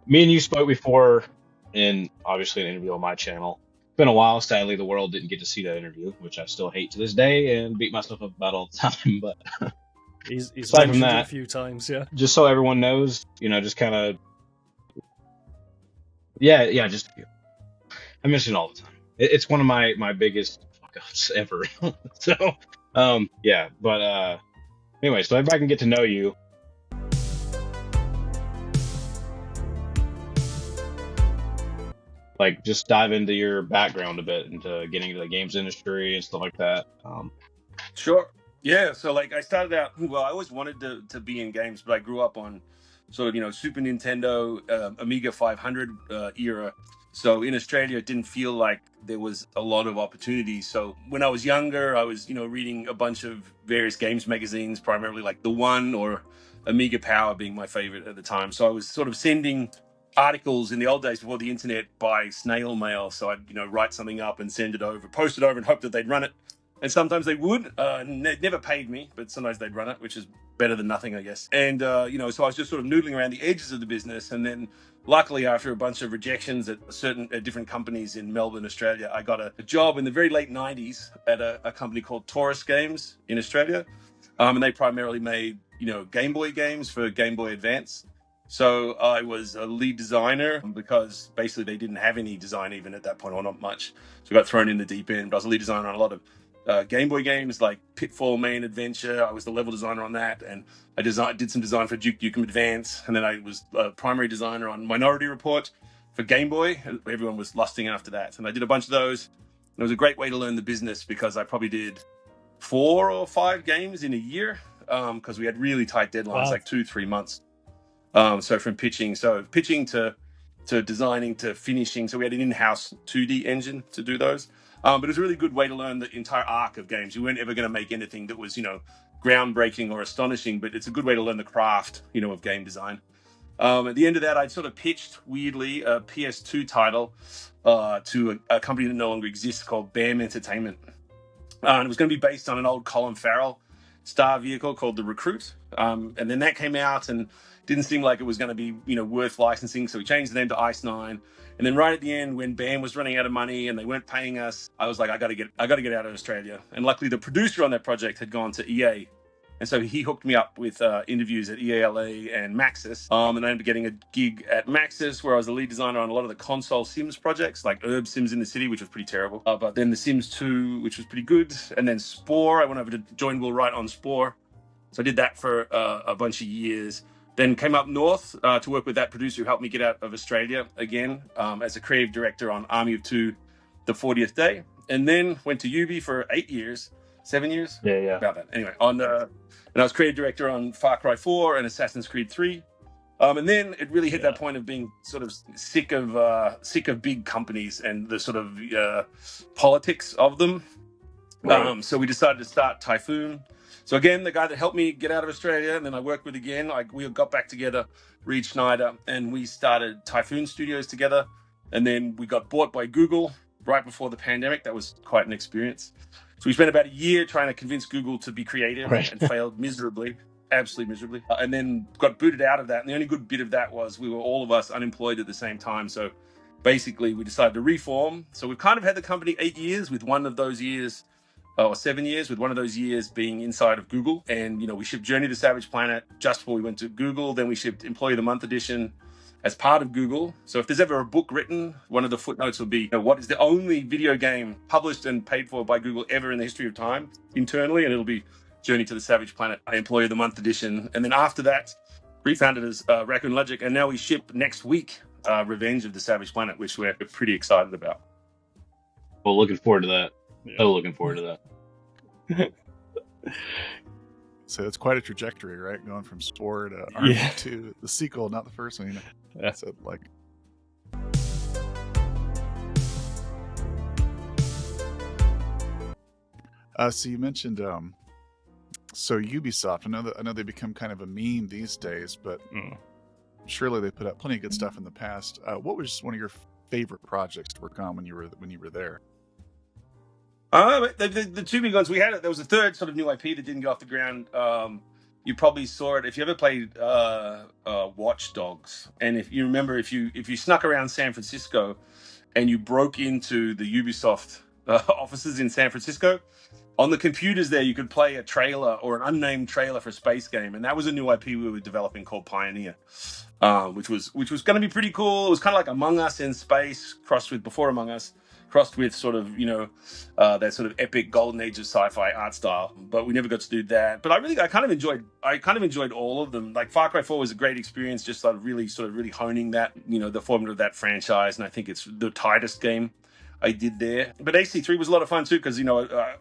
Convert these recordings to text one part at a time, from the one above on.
Me and you spoke before in obviously an interview on my channel. It's been a while. Sadly, the world didn't get to see that interview, which I still hate to this day and beat myself up about all the time. But He's aside from mentioned it a that, few times, yeah. just so everyone knows, just kind of, yeah, just I mention it all the time. It's one of my biggest fuck ups ever. So, yeah, but anyway, so everybody can get to know you. Like, just dive into your background a bit, into getting into the games industry and stuff like that. Sure. Yeah. So like I started out, well, I always wanted to be in games, but I grew up on sort of, Super Nintendo, Amiga 500 era. So in Australia, it didn't feel like there was a lot of opportunities. So when I was younger, I was, reading a bunch of various games magazines, primarily like The One or Amiga Power being my favorite at the time. So I was sort of sending articles in the old days before the internet by snail mail. So I'd, write something up and send it over, post it over and hope that they'd run it. And sometimes they would. Never paid me, but sometimes they'd run it, which is better than nothing, I guess. And, so I was just sort of noodling around the edges of the business. And then luckily, after a bunch of rejections at different companies in Melbourne, Australia, I got a job in the very late 90s at a company called Taurus Games in Australia. And they primarily made, Game Boy games for Game Boy Advance. So I was a lead designer because basically they didn't have any design even at that point, or not much. So I got thrown in the deep end. But I was a lead designer on a lot of Game Boy games like Pitfall Main Adventure. I was the level designer on that, and I did some design for Duke Nukem Advance, and then I was a primary designer on Minority Report for Game Boy. Everyone was lusting after that, and I did a bunch of those. It was a great way to learn the business because I probably did 4 or 5 games in a year because we had really tight deadlines, Wow. like 2-3 months. So from pitching to designing to finishing. So we had an in-house 2D engine to do those. But it was a really good way to learn the entire arc of games. You weren't ever going to make anything that was, groundbreaking or astonishing, but it's a good way to learn the craft, of game design. At the end of that, I'd sort of pitched, weirdly, a PS2 title to a company that no longer exists called BAM Entertainment. And it was going to be based on an old Colin Farrell star vehicle called The Recruit. And then that came out and didn't seem like it was going to be, worth licensing. So we changed the name to Ice 9. And then right at the end, when BAM was running out of money and they weren't paying us, I was like, I got to get out of Australia. And luckily, the producer on that project had gone to EA. And so he hooked me up with interviews at EALA and Maxis. And I ended up getting a gig at Maxis where I was the lead designer on a lot of the console Sims projects, like Herb Sims in the City, which was pretty terrible. But then the Sims 2, which was pretty good. And then Spore, I went over to join Will Wright on Spore. So I did that for a bunch of years. Then came up north to work with that producer who helped me get out of Australia again as a creative director on Army of Two, The 40th Day. And then went to Ubi for 8 years, 7 years? Yeah. About that. Anyway, and I was creative director on Far Cry 4 and Assassin's Creed 3. And then it really hit that point of being sort of sick of big companies and the sort of politics of them. Right. So we decided to start Typhoon. So again, the guy that helped me get out of Australia, and then I worked with again, we got back together, Reed Schneider, and we started Typhoon Studios together. And then we got bought by Google right before the pandemic. That was quite an experience. So we spent about a year trying to convince Google to be creative and failed miserably, absolutely miserably. And then got booted out of that. And the only good bit of that was we were all of us unemployed at the same time. So basically we decided to reform. So we've kind of had the company 8 years, with one of those years, or 7 years, with one of those years being inside of Google. And, we shipped Journey to Savage Planet just before we went to Google. Then we shipped Employee of the Month edition as part of Google. So if there's ever a book written, one of the footnotes will be, what is the only video game published and paid for by Google ever in the history of time internally? And it'll be Journey to the Savage Planet, Employee of the Month edition. And then after that, refounded as Raccoon Logic. And now we ship next week Revenge of the Savage Planet, which we're pretty excited about. Well, looking forward to that. Yeah. So looking forward to that. So it's quite a trajectory, right? Going from Spore to Army to the sequel, not the first one. So like. So you mentioned so Ubisoft. I know they become kind of a meme these days, but surely they put out plenty of good stuff in the past. What was one of your favorite projects to work on when you were there? The two big ones we had, there was a third sort of new IP that didn't go off the ground. you probably saw it if you ever played Watch Dogs, and if you remember, if you snuck around San Francisco and you broke into the Ubisoft offices in San Francisco, on the computers there you could play a trailer or an unnamed trailer for a space game, and that was a new IP we were developing called Pioneer, which was going to be pretty cool. It was kind of like Among Us in space crossed with Before Among Us, crossed with sort of, that sort of epic golden age of sci-fi art style, but we never got to do that. But I kind of enjoyed all of them. Like Far Cry 4 was a great experience, just really honing that, the formula of that franchise, and I think it's the tightest game I did there. But AC3 was a lot of fun too, because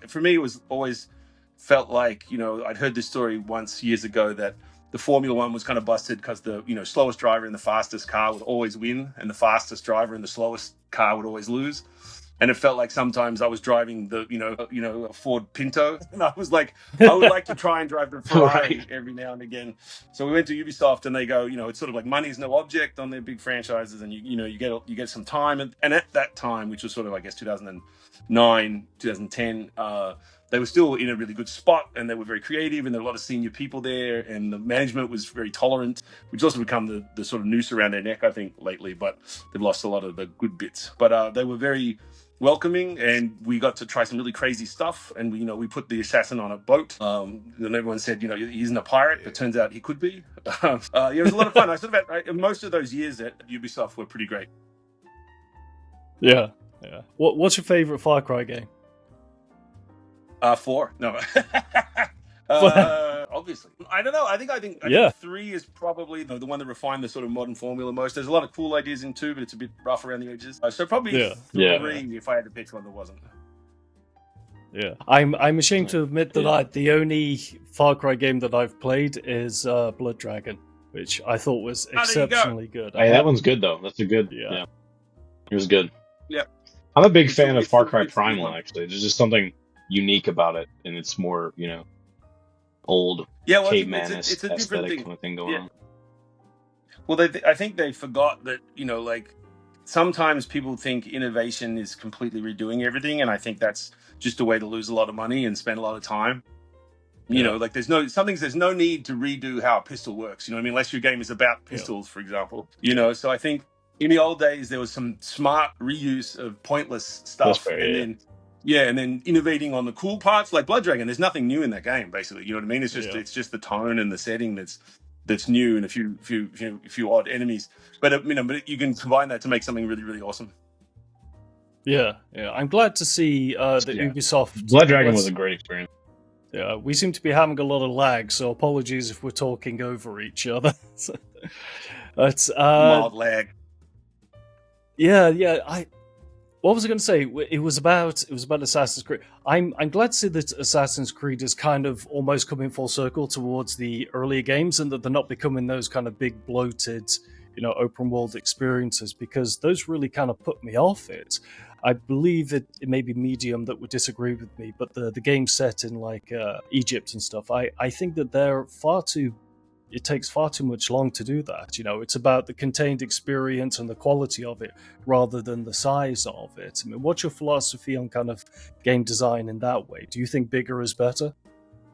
for me it was always felt like, I'd heard this story once years ago that the Formula One was kind of busted because the slowest driver in the fastest car would always win, and the fastest driver in the slowest car would always lose. And it felt like sometimes I was driving a Ford Pinto, and I was like, I would like to try and drive the Ferrari every now and again. So we went to Ubisoft, and they go, it's sort of like money's no object on their big franchises, and you get some time. And at that time, which was sort of, I guess, 2009, 2010, they were still in a really good spot, and they were very creative, and there were a lot of senior people there, and the management was very tolerant, which also become the sort of noose around their neck, I think, lately. But they've lost a lot of the good bits. But they were very welcoming, and we got to try some really crazy stuff. And we put the assassin on a boat, and everyone said, he isn't a pirate, but turns out he could be. It was a lot of fun. Most of those years at Ubisoft were pretty great. Yeah. What's your favorite Far Cry game? 4. No. Obviously, I don't know. I think 3 is probably the one that refined the sort of modern formula most. There's a lot of cool ideas in 2, but it's a bit rough around the edges. So probably 3 if I had to pick one that wasn't. Yeah, I'm ashamed to admit that the only Far Cry game that I've played is Blood Dragon, which I thought was exceptionally good. Hey, that one's good though. That's a good. Yeah. It was good. Yeah, I'm a big fan of Far Cry Primal. Actually, there's just something unique about it, and it's more old caveman aesthetic kind of thing going on. Well, I think they forgot that, like sometimes people think innovation is completely redoing everything, and I think that's just a way to lose a lot of money and spend a lot of time. Like there's no need to redo how a pistol works. Unless your game is about pistols, for example. So I think in the old days there was some smart reuse of pointless stuff, and then innovating on the cool parts, like Blood Dragon. There's nothing new in that game, basically. You know what I mean? It's just the tone and the setting that's new, and a few odd enemies. But but you can combine that to make something really, really awesome. Yeah. I'm glad to see that Ubisoft. Blood Dragon was a great experience. Yeah, we seem to be having a lot of lag, so apologies if we're talking over each other. But mild lag. Yeah. What was I going to say? It was about Assassin's Creed. I'm glad to see that Assassin's Creed is kind of almost coming full circle towards the earlier games, and that they're not becoming those kind of big bloated, open world experiences, because those really kind of put me off it. I believe it may be Medium that would disagree with me, but the game set in like Egypt and stuff, I think that it takes far too much long to do that. It's about the contained experience and the quality of it rather than the size of it. I mean, what's your philosophy on kind of game design in that way? Do you think bigger is better?